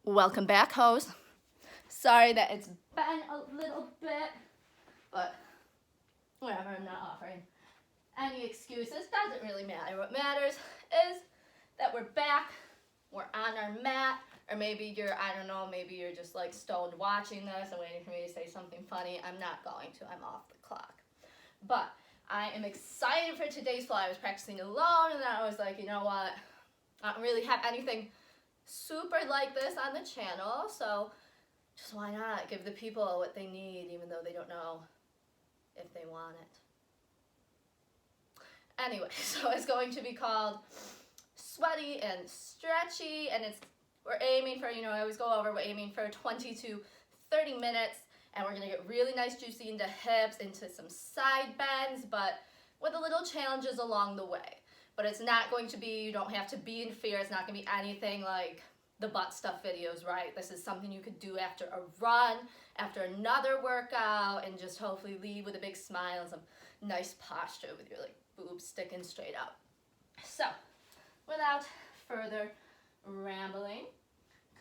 Welcome back, hoes. Sorry that it's been a little bit, but whatever, I'm not offering any excuses. Doesn't really matter. What matters is that we're back, we're on our mat, or maybe you're, I don't know, maybe you're just like stoned watching this and waiting for me to say something funny. I'm not going to, I'm off the clock. But I am excited for today's flow. I was practicing alone and then I was like, you know what, I don't really have anything super like this on the channel, so just why not give the people what they need even though they don't know if they want it. Anyway, so it's going to be called Sweaty and Stretchy, and we're aiming for, I always go over, we're aiming for 20 to 30 minutes, and we're gonna get really nice juicy into hips, into some side bends, but with a little challenges along the way. But it's not going to be, you don't have to be in fear. It's not going to be anything like the butt stuff videos, right? This is something you could do after a run, after another workout, and just hopefully leave with a big smile and some nice posture with your boobs sticking straight up. So, without further rambling,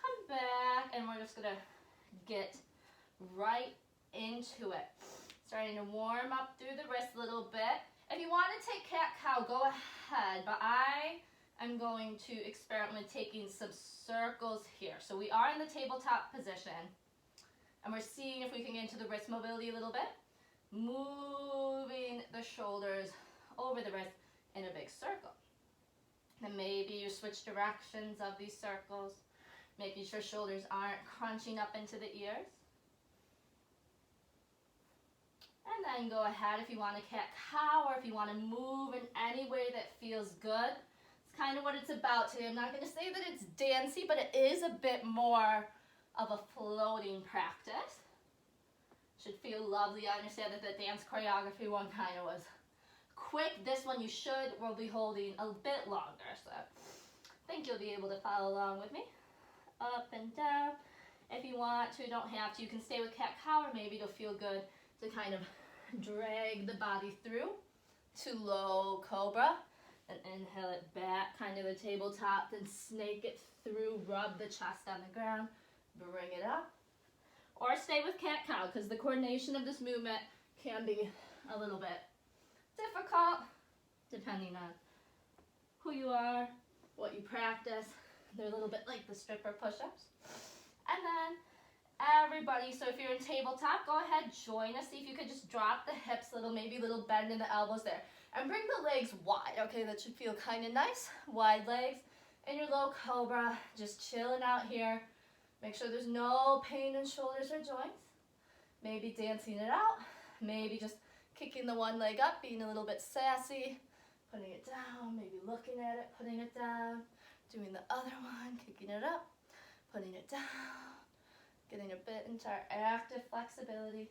come back and we're just going to get right into it. Starting to warm up through the wrist a little bit. If you want to take cat-cow, go ahead, but I am going to experiment with taking some circles here. So we are in the tabletop position, and we're seeing if we can get into the wrist mobility a little bit. Moving the shoulders over the wrist in a big circle. Then maybe you switch directions of these circles, making sure shoulders aren't crunching up into the ears. And then go ahead if you want to cat-cow or if you want to move in any way that feels good. It's kind of what it's about today. I'm not going to say that it's dancey, but it is a bit more of a floating practice. Should feel lovely. I understand that the dance choreography one kind of was quick. This one you will be holding a bit longer. So I think you'll be able to follow along with me. Up and down. If you want to, don't have to. You can stay with cat-cow, or maybe it'll feel good to kind of drag the body through to low cobra and inhale it back, kind of the tabletop, then snake it through, rub the chest on the ground, bring it up. Or stay with cat-cow, because the coordination of this movement can be a little bit difficult depending on who you are, what you practice. They're a little bit like the stripper push-ups. And then everybody, so if you're in tabletop, go ahead, join us. See if you could just drop the hips a little, maybe a little bend in the elbows there. And bring the legs wide, okay? That should feel kind of nice. Wide legs. In your low cobra, just chilling out here. Make sure there's no pain in shoulders or joints. Maybe dancing it out. Maybe just kicking the one leg up, being a little bit sassy. Putting it down, maybe looking at it, putting it down. Doing the other one, kicking it up, putting it down. Getting a bit into our active flexibility.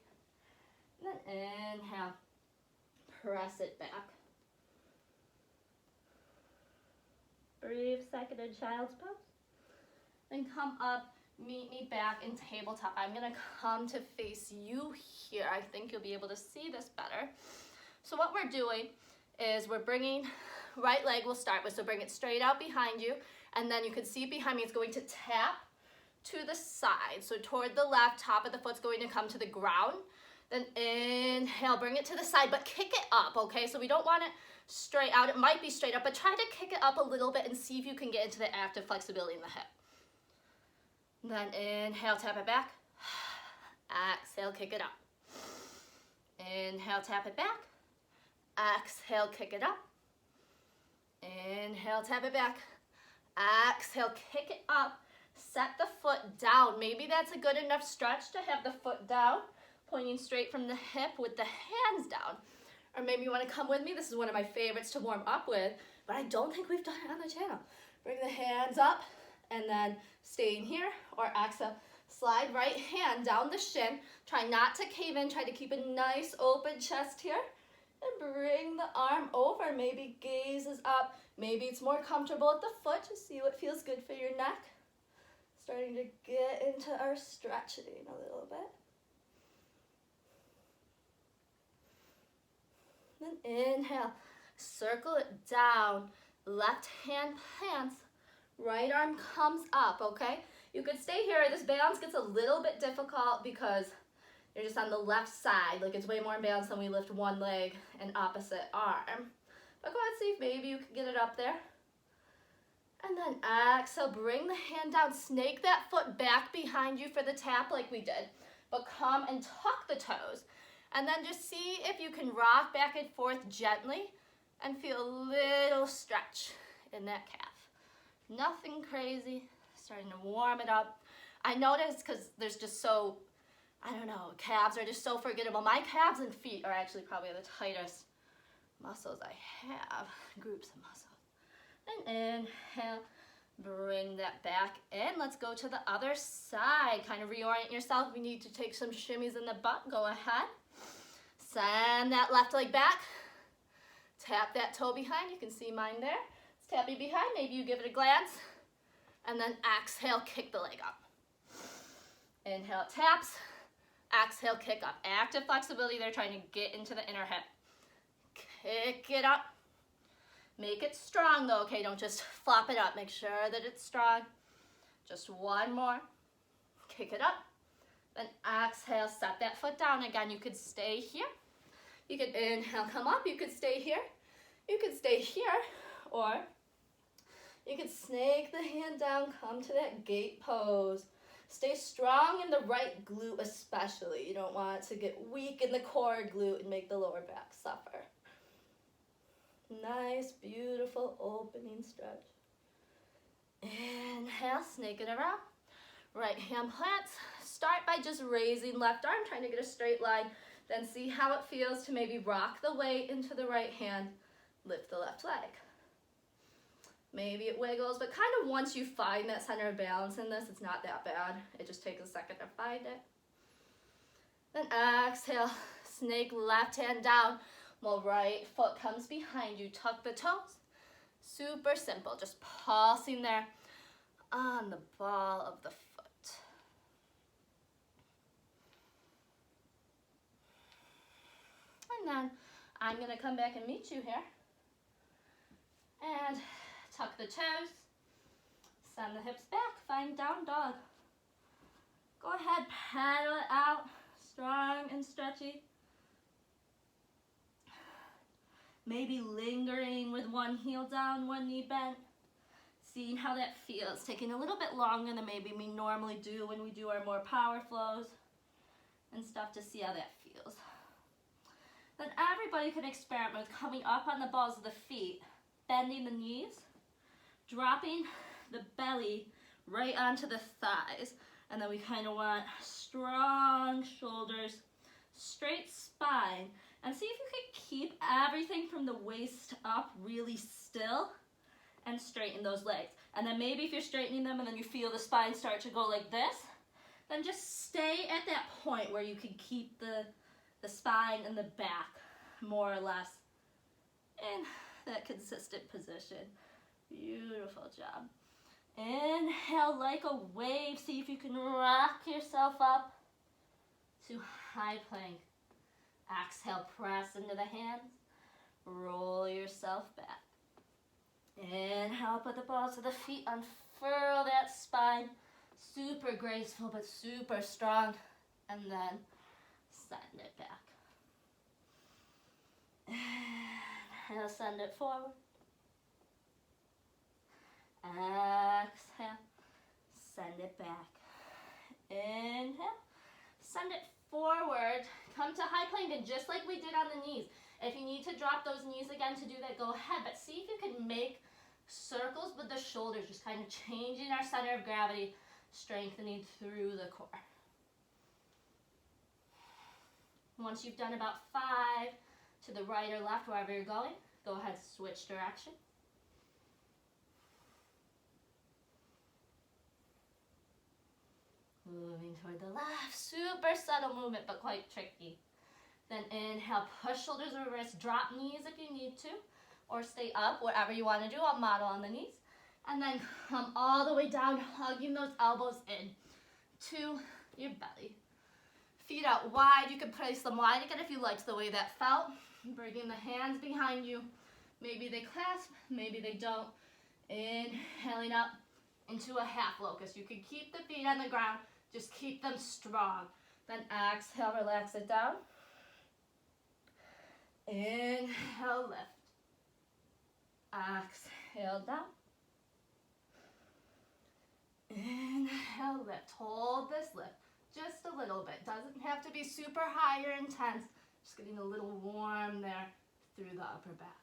And then inhale, press it back. Breathe, second in child's pose. Then come up, meet me back in tabletop. I'm gonna come to face you here. I think you'll be able to see this better. So what we're doing is we're bringing, right leg we'll start with, so bring it straight out behind you, and then you can see behind me it's going to tap to the side, so toward the left, top of the foot's going to come to the ground. Then inhale, bring it to the side, but kick it up, okay? So we don't want it straight out. It might be straight up, but try to kick it up a little bit and see if you can get into the active flexibility in the hip. Then inhale, tap it back. Exhale, kick it up. Inhale, tap it back. Exhale, kick it up. Inhale, tap it back. Exhale, kick it up. Set the foot down. Maybe that's a good enough stretch to have the foot down, pointing straight from the hip with the hands down. Or maybe you want to come with me. This is one of my favorites to warm up with, but I don't think we've done it on the channel. Bring the hands up and then staying here, or exhale. Slide right hand down the shin. Try not to cave in. Try to keep a nice open chest here. And bring the arm over. Maybe gaze is up. Maybe it's more comfortable at the foot to see what feels good for your neck. Starting to get into our stretching a little bit. Then inhale, circle it down, left hand plants, right arm comes up, okay? You could stay here. This balance gets a little bit difficult because you're just on the left side. Like it's way more imbalanced than we lift one leg and opposite arm. But go ahead, see if maybe you can get it up there. And then exhale, bring the hand down, snake that foot back behind you for the tap like we did. But come and tuck the toes. And then just see if you can rock back and forth gently and feel a little stretch in that calf. Nothing crazy, starting to warm it up. I noticed because there's just so, I don't know, calves are just so forgettable. My calves and feet are actually probably the tightest muscles I have, groups of muscles. And inhale, bring that back in. Let's go to the other side. Kind of reorient yourself. If you need to take some shimmies in the butt, go ahead. Send that left leg back. Tap that toe behind. You can see mine there. It's tapping behind. Maybe you give it a glance. And then exhale, kick the leg up. Inhale, it taps. Exhale, kick up. Active flexibility there, trying to get into the inner hip. Kick it up. Make it strong though, okay? Don't just flop it up. Make sure that it's strong. Just one more. Kick it up. Then exhale, set that foot down. Again, you could stay here. You could inhale, come up. You could stay here. You could stay here. Or you could snake the hand down, come to that gate pose. Stay strong in the right glute especially. You don't want it to get weak in the core glute and make the lower back suffer. Nice, beautiful opening stretch. Inhale, snake it around. Right hand plants. Start by just raising left arm, trying to get a straight line. Then see how it feels to maybe rock the weight into the right hand. Lift the left leg. Maybe it wiggles, but kind of once you find that center of balance in this, it's not that bad. It just takes a second to find it. Then exhale, snake left hand down. While right foot comes behind you, tuck the toes. Super simple, just pulsing there on the ball of the foot. And then I'm gonna come back and meet you here. And tuck the toes, send the hips back, find down dog. Go ahead, paddle it out, strong and stretchy. Maybe lingering with one heel down, one knee bent. Seeing how that feels. Taking a little bit longer than maybe we normally do when we do our more power flows and stuff to see how that feels. Then everybody can experiment with coming up on the balls of the feet, bending the knees, dropping the belly right onto the thighs. And then we kind of want strong shoulders, straight spine. And see if you can keep everything from the waist up really still and straighten those legs. And then maybe if you're straightening them and then you feel the spine start to go like this, then just stay at that point where you can keep the spine and the back more or less in that consistent position. Beautiful job. Inhale like a wave. See if you can rock yourself up to high plank. Exhale, press into the hands. Roll yourself back. Inhale, put the balls of the feet, unfurl that spine. Super graceful, but super strong. And then send it back. Inhale, send it forward. Exhale, send it back. Inhale, send it forward. Come to high plank, and just like we did on the knees, if you need to drop those knees again to do that, go ahead. But see if you can make circles with the shoulders, just kind of changing our center of gravity, strengthening through the core. Once you've done about 5 to the right or left, wherever you're going, go ahead, switch direction. Moving toward the left, super subtle movement, but quite tricky. Then inhale, push shoulders over wrists, drop knees if you need to, or stay up, whatever you want to do. I'll model on the knees. And then come all the way down, hugging those elbows in to your belly. Feet out wide, you can place them wide again if you liked the way that felt. Bringing the hands behind you. Maybe they clasp, maybe they don't. Inhaling up, into a half locust. You can keep the feet on the ground, just keep them strong. Then exhale, relax it down. Inhale, lift. Exhale, down. Inhale, lift. Hold this lift just a little bit. Doesn't have to be super high or intense. Just getting a little warm there through the upper back.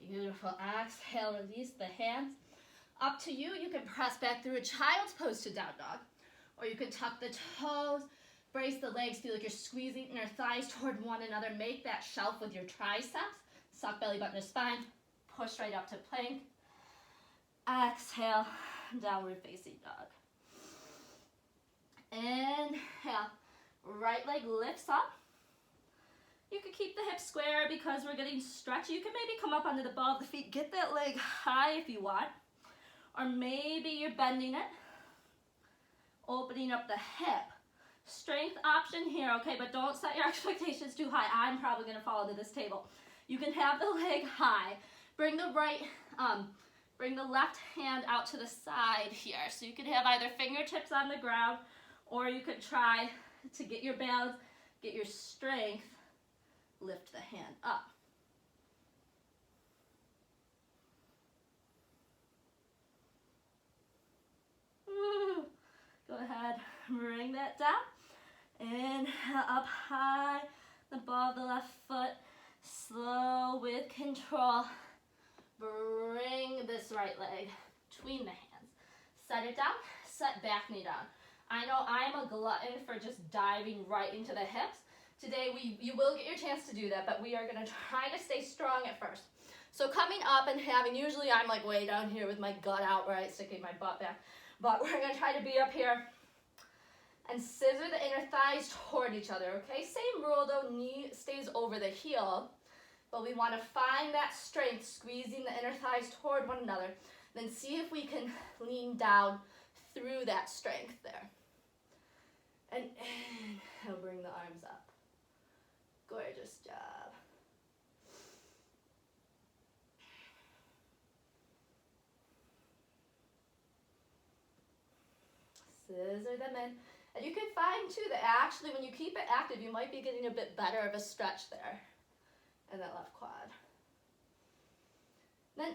Beautiful. Exhale, release the hands. Up to you. You can press back through a child's pose to down dog. Or you can tuck the toes, brace the legs, feel like you're squeezing inner thighs toward one another. Make that shelf with your triceps. Suck belly button to spine. Push right up to plank. Exhale, downward facing dog. Inhale, right leg lifts up. You can keep the hips square because we're getting stretchy. You can maybe come up onto the ball of the feet. Get that leg high if you want. Or maybe you're bending it. Opening up the hip. Strength option here, okay? But don't set your expectations too high. I'm probably going to fall into this table. You can have the leg high. Bring the left hand out to the side here. So you can have either fingertips on the ground, or you could try to get your balance, get your strength, lift the hand up. Woo. Go ahead, bring that down. Inhale, up high, the ball of the left foot, slow with control. Bring this right leg between the hands. Set it down, set back knee down. I know I'm a glutton for just diving right into the hips. Today you will get your chance to do that, but we are gonna try to stay strong at first. So coming up and having, usually I'm like way down here with my gut out, right, sticking my butt back. But we're gonna try to be up here and scissor the inner thighs toward each other, okay? Same rule though, knee stays over the heel, but we wanna find that strength, squeezing the inner thighs toward one another. Then see if we can lean down through that strength there. And inhale, bring the arms up. Gorgeous job. Scissor them in. And you can find too that actually when you keep it active, you might be getting a bit better of a stretch there in that left quad. Then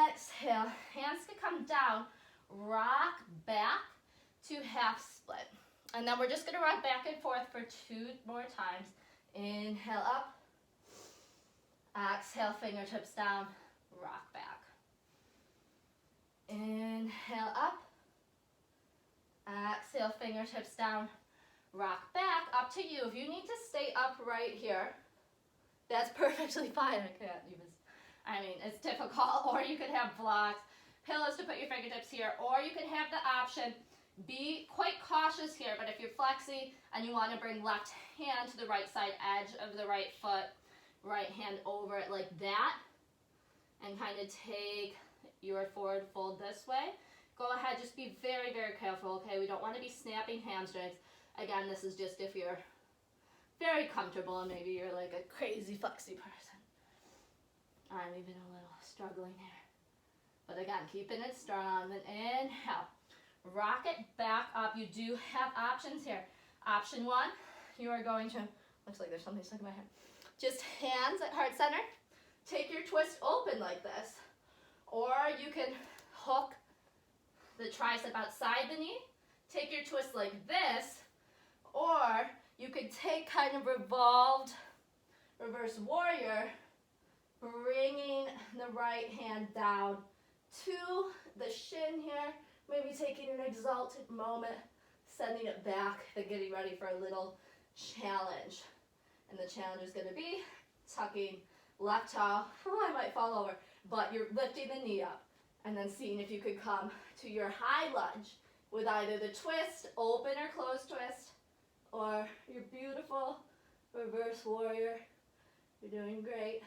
exhale, hands can come down, rock back to half split. And then we're just gonna rock back and forth for 2 more times. Inhale up, exhale, fingertips down, rock back. Inhale up, exhale, fingertips down, rock back. Up to you. If you need to stay upright here, that's perfectly fine. It's difficult. Or you could have blocks, pillows to put your fingertips here, or you could have the option, be quite cautious here, but if you're flexing and you want to bring left hand to the right side edge of the right foot, right hand over it like that, and kind of take your forward fold this way. Go ahead, just be very, very careful, okay? We don't want to be snapping hamstrings. Again, this is just if you're very comfortable and maybe you're like a crazy flexy person. I'm even a little struggling here. But again, keeping it strong. Then inhale. Rock it back up. You do have options here. Option 1, you are going to, looks like there's something stuck in my hair. Just hands at heart center. Take your twist open like this. Or you can hook the tricep outside the knee. Take your twist like this. Or you could take kind of revolved reverse warrior, bringing the right hand down to the shin here. Maybe taking an exalted moment, sending it back, then getting ready for a little challenge. And the challenge is going to be tucking left toe. Oh, I might fall over. But you're lifting the knee up. And then seeing if you could come to your high lunge with either the twist, open or closed twist, or your beautiful reverse warrior. You're doing great.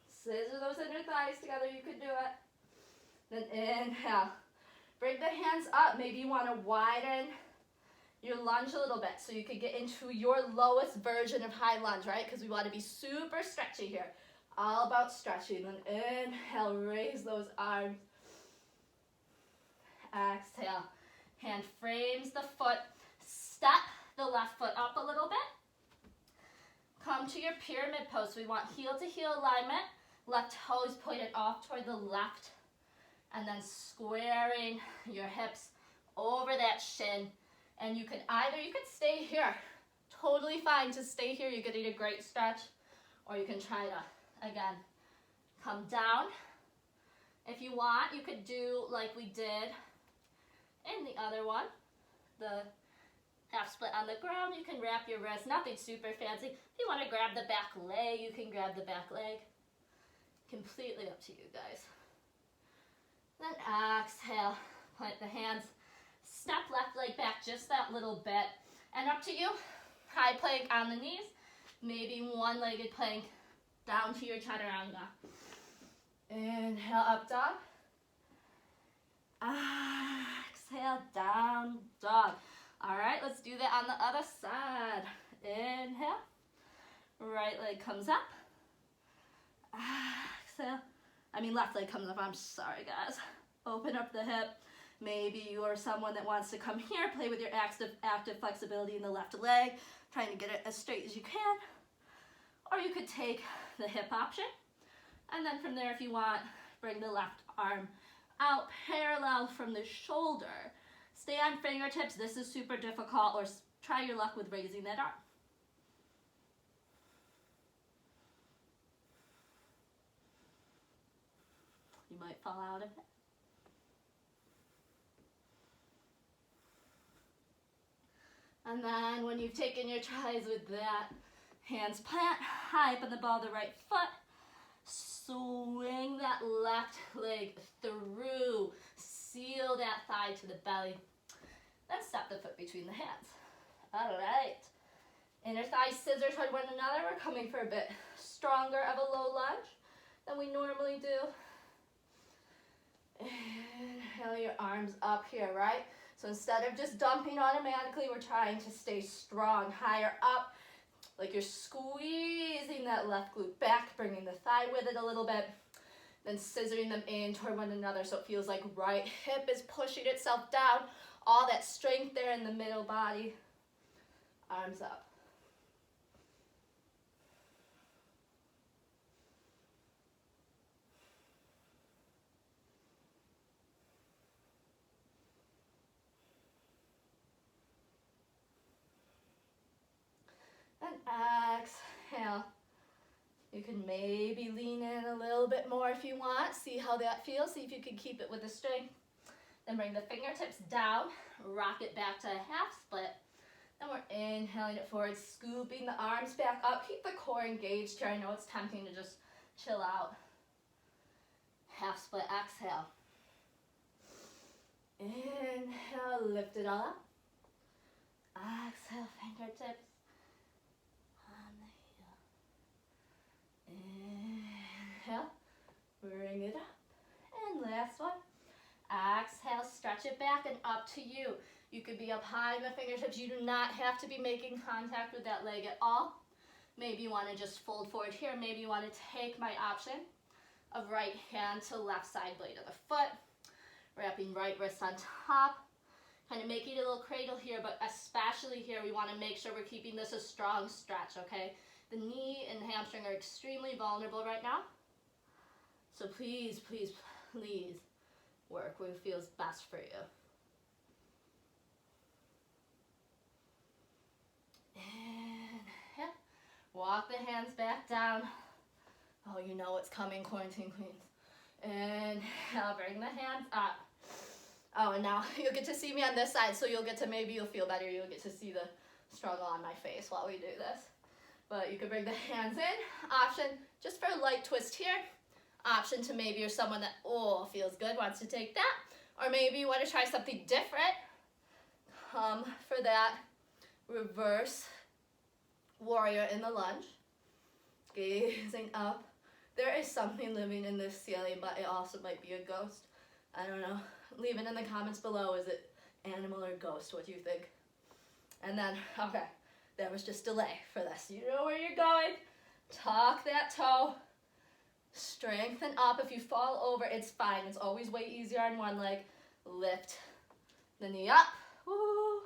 Scissor those inner thighs together. You could do it. Then inhale. Bring the hands up. Maybe you want to widen your lunge a little bit so you could get into your lowest version of high lunge, right? Because we want to be super stretchy here. All about stretching. Then inhale, raise those arms. Exhale, hand frames the foot. Step the left foot up a little bit. Come to your pyramid pose. We want heel to heel alignment. Left toes pointed off toward the left. And then squaring your hips over that shin. And you could stay here. Totally fine to stay here. You're getting a great stretch. Or you can try to, again, come down. If you want, you could do like we did in the other one. The half split on the ground. You can wrap your wrist. Nothing super fancy. If you want to grab the back leg, you can grab the back leg. Completely up to you guys. Then exhale. Point the hands. Step left leg back just that little bit. And up to you. High plank on the knees. Maybe one-legged plank down to your chaturanga. Inhale, up dog. Exhale, down dog. All right, let's do that on the other side. Inhale. Right leg comes up. Exhale. Left leg comes up. I'm sorry, guys. Open up the hip. Maybe you're someone that wants to come here, play with your active flexibility in the left leg, trying to get it as straight as you can. Or you could take the hip option. And then from there, if you want, bring the left arm out parallel from the shoulder. Stay on fingertips. This is super difficult. Or try your luck with raising that arm. You might fall out of it. And then when you've taken your tries with that, hands plant, high up on the ball of the right foot. Swing that left leg through. Seal that thigh to the belly. Then step the foot between the hands. All right. Inner thighs scissor toward one another. We're coming for a bit stronger of a low lunge than we normally do. Inhale your arms up here, right? So instead of just dumping automatically, we're trying to stay strong, higher up, like you're squeezing that left glute back, bringing the thigh with it a little bit, then scissoring them in toward one another so it feels like right hip is pushing itself down, all that strength there in the middle body, arms up. And exhale. You can maybe lean in a little bit more if you want. See how that feels. See if you can keep it with the strength. Then bring the fingertips down. Rock it back to a half split. Then we're inhaling it forward, scooping the arms back up. Keep the core engaged here. I know it's tempting to just chill out. Half split, exhale. Inhale, lift it all up. Exhale, fingertips. Inhale, bring it up, and last one. Exhale, stretch it back and up to you. You could be up high in the fingertips. You do not have to be making contact with that leg at all. Maybe you want to just fold forward here. Maybe you want to take my option of right hand to left side blade of the foot, wrapping right wrist on top, kind of making a little cradle here, but especially here we want to make sure we're keeping this a strong stretch, okay? The knee and hamstring are extremely vulnerable right now. So please, please, please work what feels best for you. Inhale. Walk the hands back down. Oh, you know what's coming, quarantine queens. Inhale, bring the hands up. Oh, and now you'll get to see me on this side, so maybe you'll feel better. You'll get to see the struggle on my face while we do this. But you can bring the hands in. Option just for a light twist here. Option to maybe you're someone that, feels good, wants to take that. Or maybe you want to try something different. Come for that reverse warrior in the lunge. Gazing up. There is something living in this ceiling, but it also might be a ghost. I don't know. Leave it in the comments below. Is it animal or ghost? What do you think? And then, okay. There was just delay for this. You know where you're going. Tuck that toe. Strengthen up. If you fall over, it's fine. It's always way easier on one leg. Lift the knee up. Woo.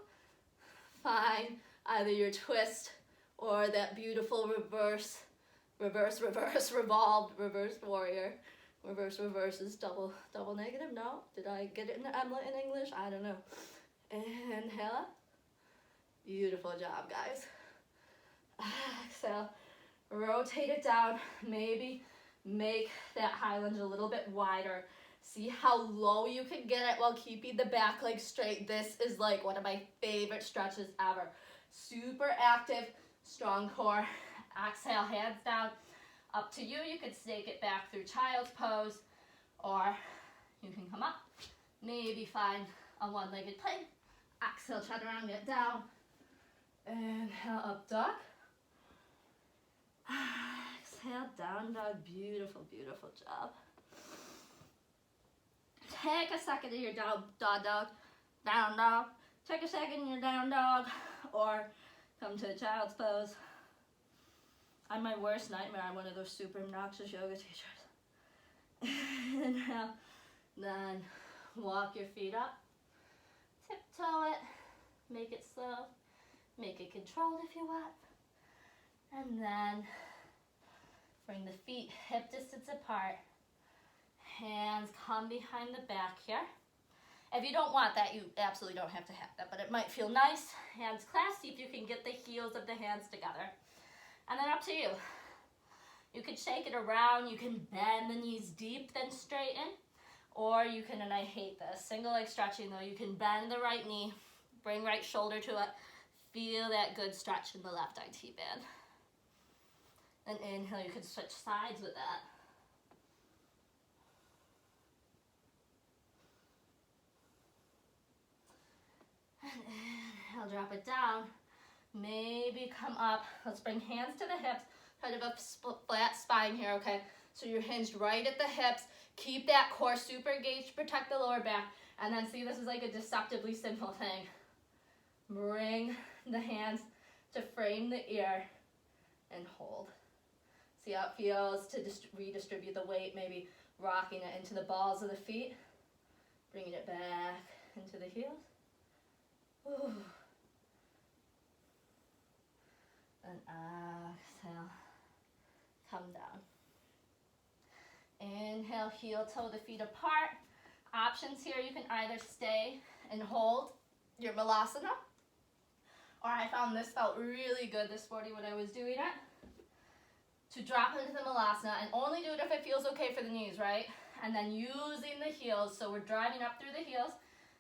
Find either your twist or that beautiful reverse, revolved, reverse warrior. Reverse is double negative. No? Did I get it in English? I don't know. Inhale up. Beautiful job, guys. Exhale. Rotate it down. Maybe make that high lunge a little bit wider. See how low you can get it while keeping the back leg straight. This is like one of my favorite stretches ever. Super active, strong core. Exhale, hands down. Up to you. You could snake it back through child's pose, or you can come up. Maybe find a one-legged plank. Exhale, chaturanga, get down. Inhale, up dog. Exhale, down dog. Beautiful, beautiful job. Take a second in your down dog. Take a second in your down dog, or come to a child's pose. I'm my worst nightmare. I'm one of those super obnoxious yoga teachers. Inhale, then walk your feet up. Tiptoe it. Make it slow. Make it controlled if you want. And then bring the feet hip distance apart. Hands come behind the back here. If you don't want that, you absolutely don't have to have that, but it might feel nice. Hands clasped. See if you can get the heels of the hands together. And then up to you. You can shake it around. You can bend the knees deep, then straighten. Or you can, and I hate this, single leg stretching though, you can bend the right knee, bring right shoulder to it. Feel that good stretch in the left IT band. And inhale, you can switch sides with that. And inhale, drop it down. Maybe come up. Let's bring hands to the hips. Kind of a flat spine here, okay? So you're hinged right at the hips. Keep that core super engaged to protect the lower back. And then see, this is like a deceptively simple thing. Bring the hands to frame the ear and hold. See how it feels to redistribute the weight, maybe rocking it into the balls of the feet. Bringing it back into the heels. Ooh. And exhale, come down. Inhale, heel toe the feet apart. Options here, you can either stay and hold your malasana, or I found this felt really good this morning when I was doing it, to drop into the malasana and only do it if it feels okay for the knees, right? And then using the heels, so we're driving up through the heels,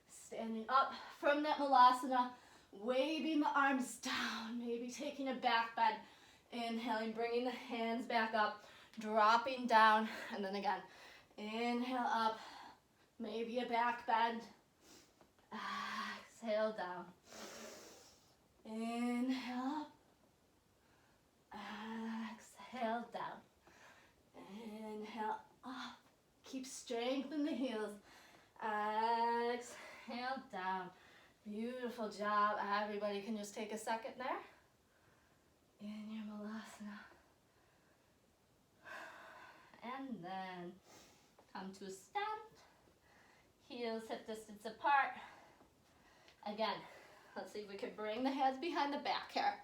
standing up from that malasana, waving the arms down, maybe taking a back bend, inhaling, bringing the hands back up, dropping down, and then again, inhale up, maybe a back bend, exhale down, inhale up, exhale down, inhale up, keep strength in the heels, exhale down. Beautiful job. Everybody can just take a second there in your malasana. And then come to a stand. Heels hip distance apart. Again, let's see if we can bring the hands behind the back here.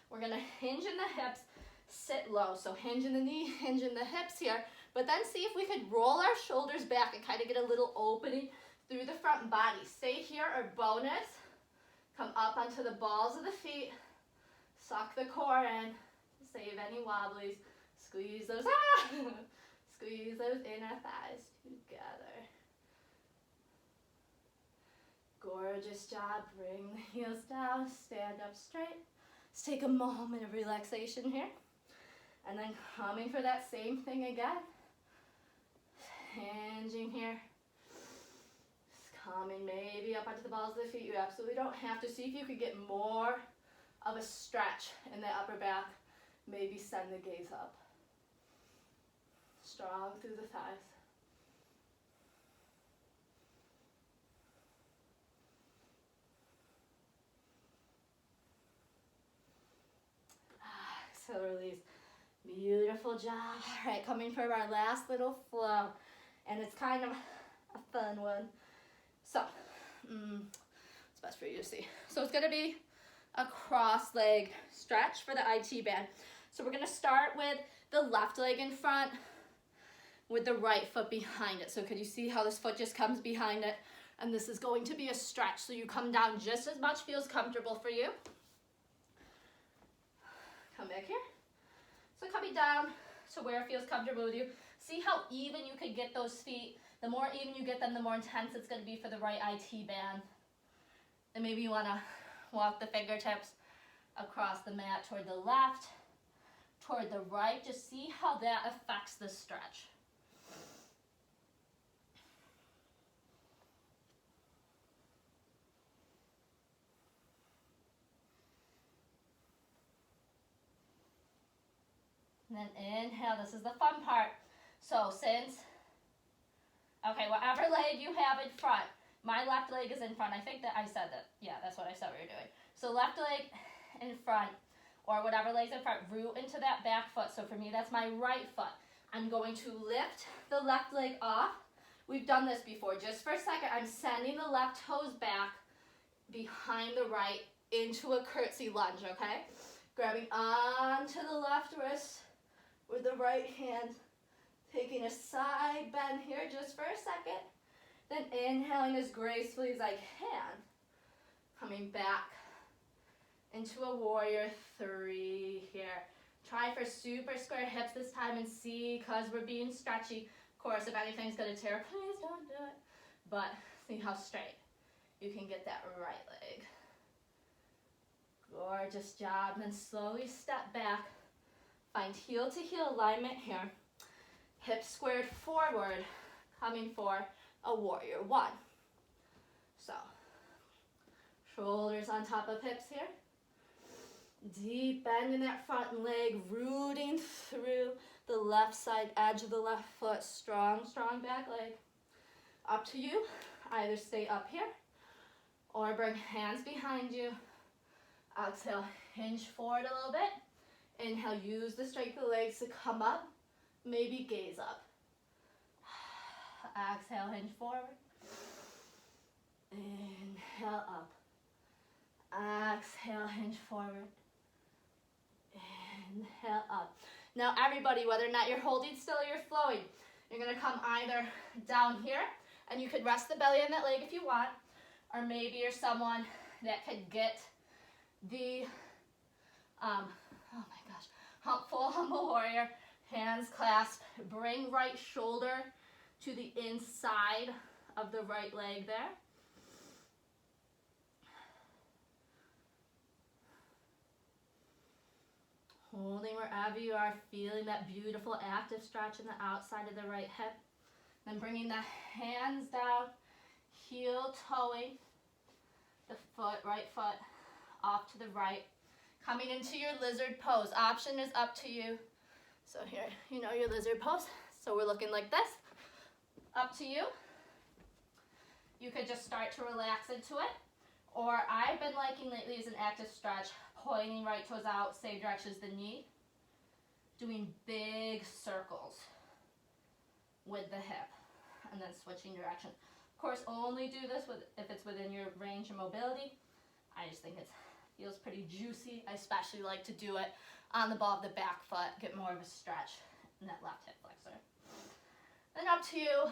We're going to hinge in the hips, sit low. So hinge in the knee, hinge in the hips here. But then see if we could roll our shoulders back and kind of get a little opening through the front body. Stay here or bonus. Come up onto the balls of the feet. Suck the core in. Save any wobblies. Squeeze those, squeeze those inner thighs together. Gorgeous job. Bring the heels down. Stand up straight. Let's take a moment of relaxation here. And then coming for that same thing again. Hinging here. Coming maybe up onto the balls of the feet. You absolutely don't have to. See if you could get more of a stretch in the upper back. Maybe send the gaze up. Strong through the thighs. Exhale, release. Beautiful job. All right, coming for our last little flow. And it's kind of a fun one. So, it's best for you to see. So it's gonna be a cross leg stretch for the IT band. So we're gonna start with the left leg in front with the right foot behind it. So could you see how this foot just comes behind it? And this is going to be a stretch. So you come down just as much feels comfortable for you. Come back here. So coming down to where it feels comfortable with you. See how even you could get those feet. The more even you get them, the more intense it's going to be for the right IT band. And maybe you want to walk the fingertips across the mat toward the left, toward the right. Just see how that affects the stretch. And then inhale. This is the fun part. So okay, whatever leg you have in front, my left leg is in front. I think that I said that. Yeah, that's what I said we were doing. So left leg in front, or whatever leg's in front, root into that back foot. So for me, that's my right foot. I'm going to lift the left leg off. We've done this before. Just for a second, I'm sending the left toes back behind the right into a curtsy lunge, okay? Grabbing onto the left wrist with the right hand, taking a side bend here just for a second, then inhaling as gracefully as I can, coming back into a warrior three here. Try for super square hips this time and see, because we're being stretchy. Of course, if anything's gonna tear, please don't do it. But see how straight you can get that right leg. Gorgeous job. And then slowly step back. Find heel to heel alignment here. Hips squared forward, coming for a warrior one. So, shoulders on top of hips here. Deep bend in that front leg, rooting through the left side edge of the left foot. Strong, strong back leg. Up to you. Either stay up here or bring hands behind you. Exhale, hinge forward a little bit. Inhale, use the strength of the legs to come up. Maybe gaze up. Exhale, hinge forward. Inhale, up. Exhale, hinge forward. Inhale, up. Now everybody, whether or not you're holding still or you're flowing, you're gonna come either down here, and you could rest the belly on that leg if you want, or maybe you're someone that could get the, full humble warrior, hands clasped, bring right shoulder to the inside of the right leg there. Holding wherever you are, feeling that beautiful active stretch in the outside of the right hip. Then bringing the hands down, heel toeing the foot, right foot off to the right. Coming into your lizard pose. Option is up to you. So here, you know your lizard pose. So we're looking like this. Up to you. You could just start to relax into it. Or I've been liking lately as an active stretch, pointing right toes out, same direction as the knee. Doing big circles with the hip. And then switching direction. Of course, only do this if it's within your range of mobility. I just think it feels pretty juicy. I especially like to do it on the ball of the back foot, get more of a stretch in that left hip flexor. Then up to you,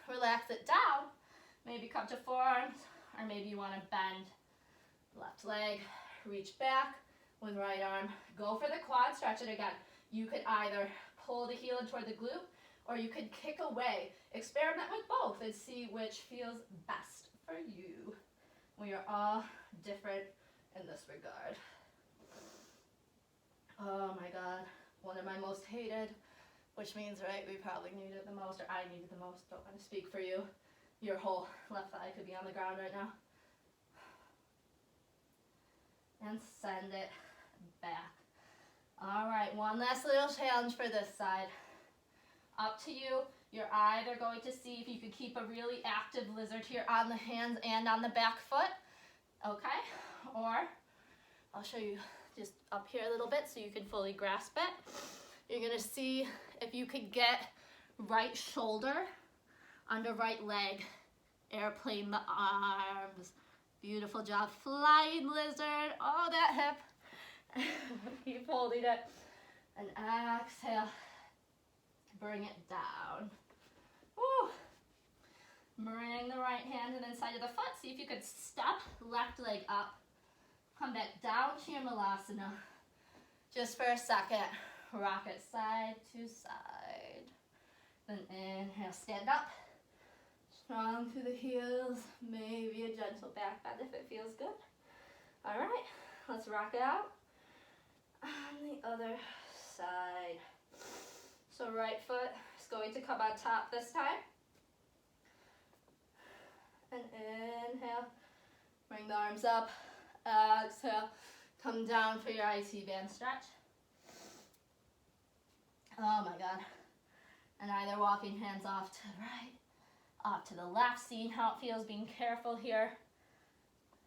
relax it down. Maybe come to forearms, or maybe you want to bend left leg, reach back with right arm. Go for the quad, stretch it again. You could either pull the heel in toward the glute, or you could kick away. Experiment with both and see which feels best for you. We are all different in this regard. Oh my God, one of my most hated, which means, right, we probably need it the most, or I need it the most, don't want to speak for you. Your whole left thigh could be on the ground right now. And send it back. All right, one last little challenge for this side. Up to you. You're either going to see if you can keep a really active lizard here on the hands and on the back foot, okay? Or I'll show you just up here a little bit so you can fully grasp it. You're gonna see if you could get right shoulder under right leg. Airplane the arms. Beautiful job. Flying lizard. Oh, that hip. Keep holding it. And exhale. Bring it down. Woo. Bring the right hand to the inside of the foot. See if you could step left leg up. Come back down to your malasana. Just for a second. Rock it side to side. Then inhale, stand up. Strong through the heels. Maybe a gentle back bend if it feels good. All right, let's rock it out. On the other side. So right foot is going to come on top this time. And inhale, bring the arms up. Exhale, come down for your IT band stretch. Oh my God. And either walking hands off to the right, off to the left, seeing how it feels, being careful here.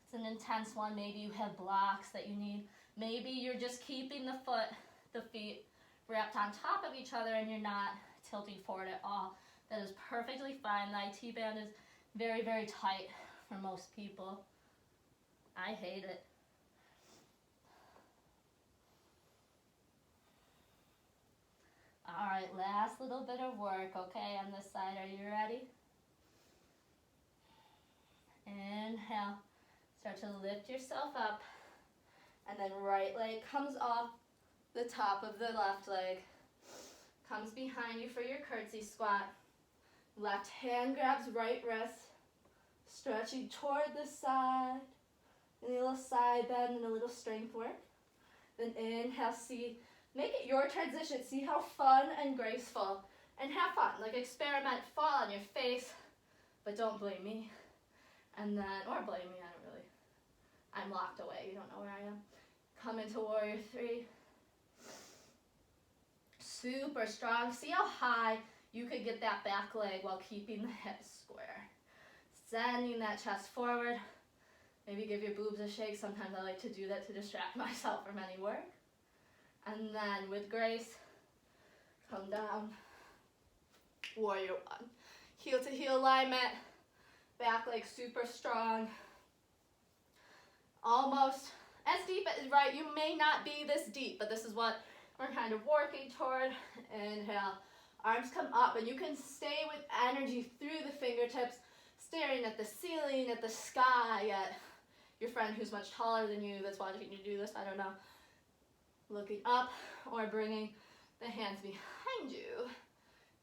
It's an intense one. Maybe you have blocks that you need. Maybe you're just keeping the feet wrapped on top of each other and you're not tilting forward at all. That is perfectly fine. The IT band is very, very tight for most people. I hate it. All right, last little bit of work, okay, on this side. Are you ready? Inhale. Start to lift yourself up. And then right leg comes off the top of the left leg. Comes behind you for your curtsy squat. Left hand grabs right wrist. Stretching toward the side. And a little side bend and a little strength work. Then inhale, make it your transition. See how fun and graceful. And have fun. Like experiment, fall on your face. But don't blame me. And then, or blame me, I'm locked away. You don't know where I am. Come into warrior three. Super strong. See how high you could get that back leg while keeping the hips square. Sending that chest forward. Maybe give your boobs a shake. Sometimes I like to do that to distract myself from any work. And then with grace, come down. Warrior one. Heel to heel alignment. Back leg super strong. Almost as deep as, right, you may not be this deep, but this is what we're kind of working toward. Inhale. Arms come up and you can stay with energy through the fingertips, staring at the ceiling, at the sky, at your friend who's much taller than you that's watching you do this, I don't know. Looking up or bringing the hands behind you.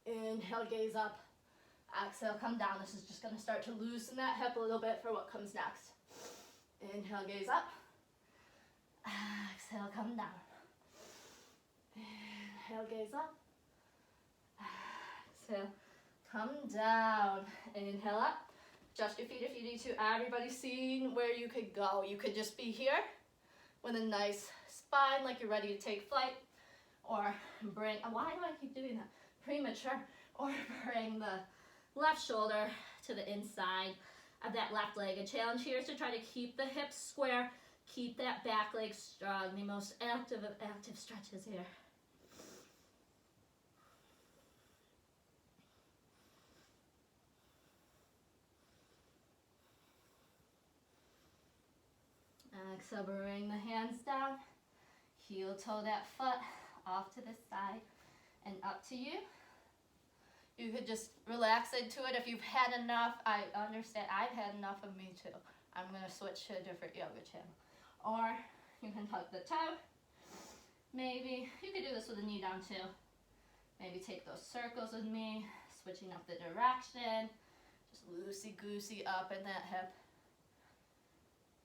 Inhale, gaze up. Exhale, come down. This is just going to start to loosen that hip a little bit for what comes next. Inhale, gaze up. Exhale, come down. Inhale, gaze up. Exhale, come down. Inhale up. Adjust your feet if you need to. Everybody's seeing where you could go. You could just be here with a nice spine like you're ready to take flight. Or bring, why do I keep doing that? Premature. Or bring the left shoulder to the inside of that left leg. A challenge here is to try to keep the hips square, keep that back leg strong. The most active of active stretches here. Exhale, bring the hands down. Heel toe that foot off to the side and up to you. You could just relax into it if you've had enough. I understand. I've had enough of me too. I'm going to switch to a different yoga channel. Or you can tuck the toe. Maybe you could do this with a knee down too. Maybe take those circles with me, switching up the direction. Just loosey-goosey up in that hip.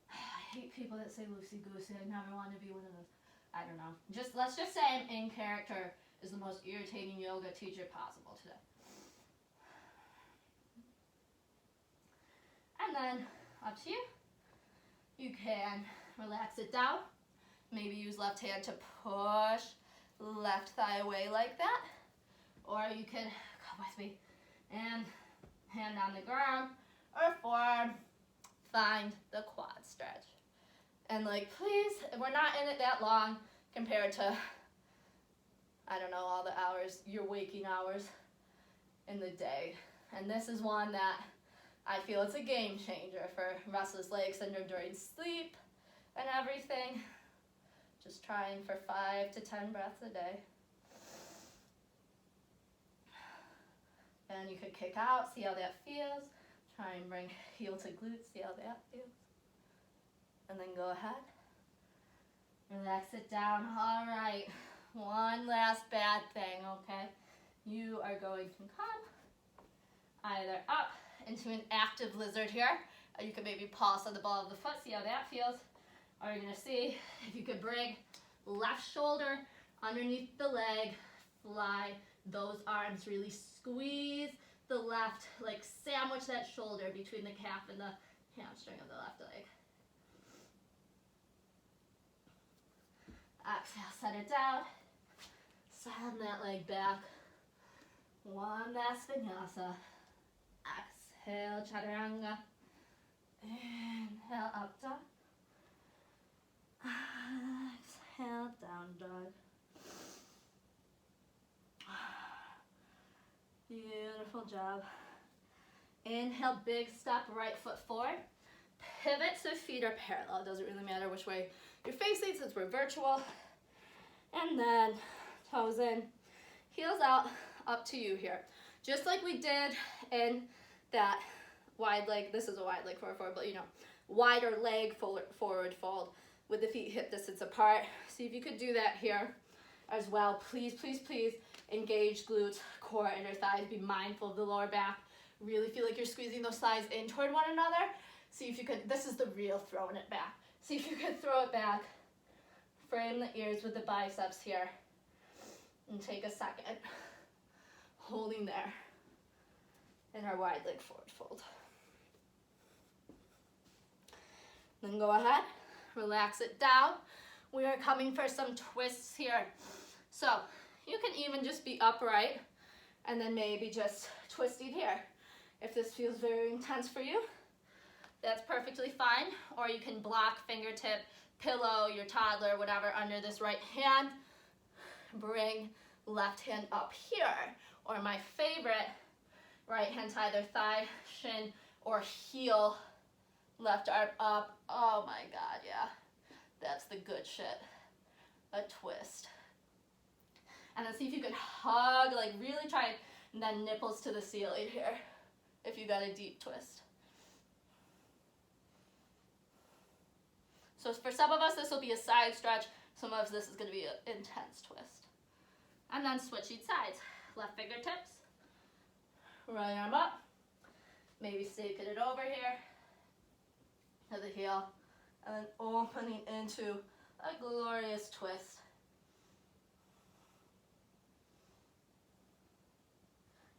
I hate people that say loosey-goosey. I never want to be one of those. I don't know. Let's just say I'm in character is the most irritating yoga teacher possible today. And then up to you. You can relax it down. Maybe use left hand to push left thigh away like that. Or you can come with me and hand on the ground or forearm. Find the quad stretch. And like, please, we're not in it that long compared to I don't know, all the hours, your waking hours in the day. And this is one that I feel it's a game changer for restless leg syndrome during sleep and everything. Just trying for 5 to 10 breaths a day. And you could kick out, see how that feels. Try and bring heel to glute, see how that feels. And then go ahead. Relax it down. All right. One last bad thing, okay? You are going to come either up into an active lizard here. Or you can maybe pulse on the ball of the foot, see how that feels. Or you're gonna see if you could bring left shoulder underneath the leg, fly those arms, really squeeze the left, like sandwich that shoulder between the calf and the hamstring of the left leg. Exhale, set it down. Send that leg back. One last vinyasa. Exhale, chaturanga. Inhale, up dog. Exhale, down dog. Beautiful job. Inhale, big step, right foot forward. Pivot so feet are parallel. It doesn't really matter which way you're facing since we're virtual. And then toes in, heels out, up to you here. Just like we did in that wide leg, this is a wide leg forward fold, but you know, wider leg forward fold with the feet hip distance apart. See if you could do that here as well. Please, please, please engage glutes, core, inner thighs. Be mindful of the lower back. Really feel like you're squeezing those thighs in toward one another. See if you could, this is the real throwing it back. See if you could throw it back. Frame the ears with the biceps here. And take a second. Holding there in our wide leg forward fold. Then go ahead, relax it down. We are coming for some twists here. So you can even just be upright and then maybe just twisting here. If this feels very intense for you, that's perfectly fine. Or you can block fingertip, pillow, your toddler, whatever, under this right hand. Bring left hand up here. Or my favorite, right hand to either thigh, shin, or heel. Left arm up. Oh my God, yeah. That's the good shit. A twist. And then see if you could hug, like really try and then nipples to the ceiling here if you got a deep twist. So for some of us, this will be a side stretch. Some of us, this is going to be an intense twist. And then switching sides. Left fingertips. Right arm up. Maybe staking it over here to the heel. And then opening into a glorious twist.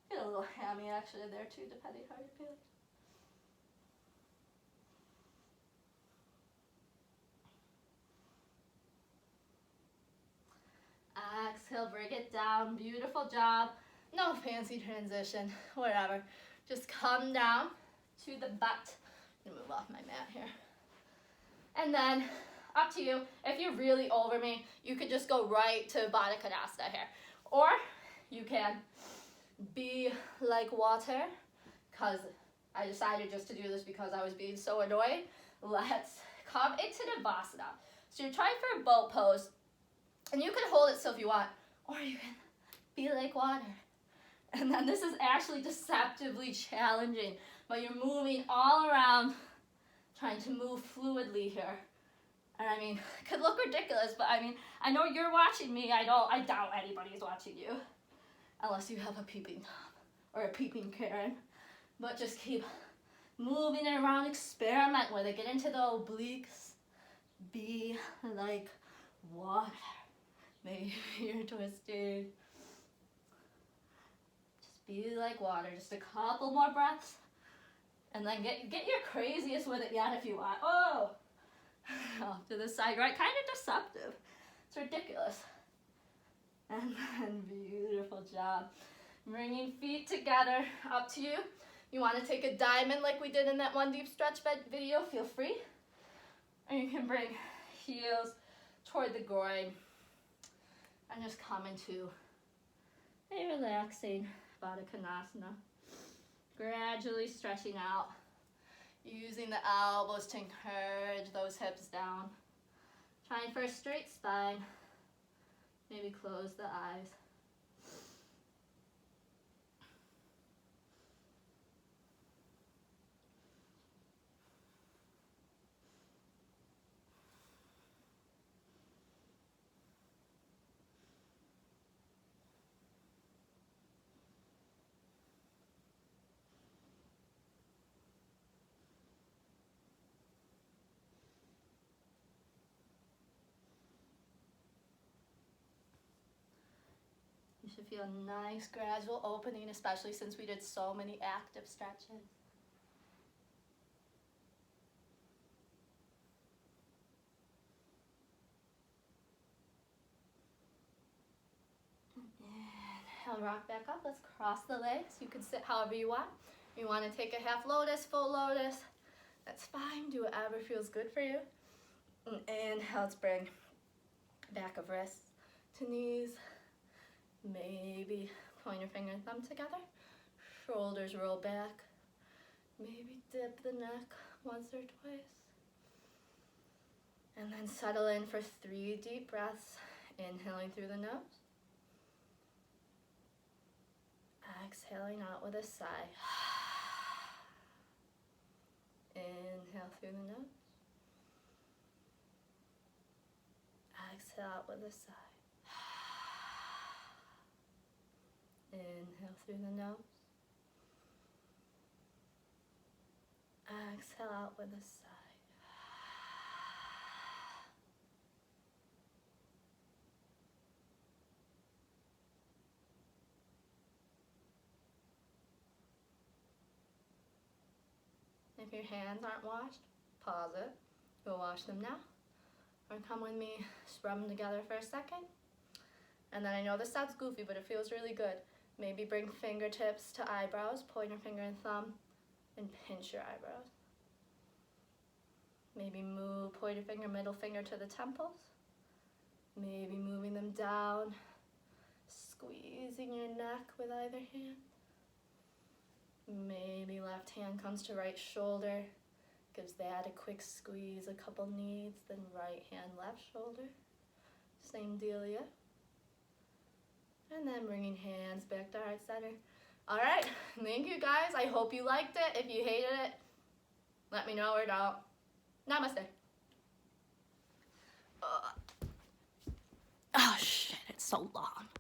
Get a little hammy action in there too, depending how you're feeling. Exhale, bring it down. Beautiful job. No fancy transition, whatever. Just come down to the butt. I'm gonna move off my mat here. And then, up to you. If you're really over me, you could just go right to Baddha Konasana here. Or you can be like water, because I decided just to do this because I was being so annoyed. Let's come into Navasana. So you're trying for a boat pose. And you can hold it still if you want, or you can be like water. And then this is actually deceptively challenging, but you're moving all around, trying to move fluidly here. And I mean, it could look ridiculous, but I mean, I know you're watching me. I doubt anybody's watching you, unless you have a peeping Tom or a peeping Karen. But just keep moving it around, experiment with it, get into the obliques, be like water. Maybe you're twisted. Just be like water. Just a couple more breaths. And then get your craziest with it yet if you want. Oh! Off to the side, right? Kind of deceptive. It's ridiculous. And then beautiful job. Bringing feet together. Up to you. You want to take a diamond like we did in that one deep stretch video, feel free. Or you can bring heels toward the groin. and just come into a relaxing Baddha Konasana. Gradually stretching out, using the elbows to encourage those hips down. Trying for a straight spine. Maybe close the eyes. You should feel a nice gradual opening, especially since we did so many active stretches. Inhale, rock back up. Let's cross the legs. You can sit however you want. If you want to take a half lotus, full lotus, that's fine. Do whatever feels good for you. And inhale, let's bring back of wrists to knees. Maybe pointer finger and thumb together. Shoulders roll back. Maybe dip the neck once or twice. And then settle in for 3 deep breaths. Inhaling through the nose. Exhaling out with a sigh. Inhale through the nose. Exhale out with a sigh. Inhale through the nose. Exhale out with a sigh. If your hands aren't washed, pause it. Go wash them now. Or come with me, scrub them together for a second. And then I know this sounds goofy, but it feels really good. Maybe bring fingertips to eyebrows, pointer finger and thumb, and pinch your eyebrows. Maybe move pointer finger, middle finger to the temples. Maybe moving them down, squeezing your neck with either hand. Maybe left hand comes to right shoulder, gives that a quick squeeze, a couple kneads, then right hand, left shoulder. Same dealio. And then bringing hands back to heart center. All right, thank you guys. I hope you liked it. If you hated it, let me know or don't. Namaste. Oh shit, it's so long.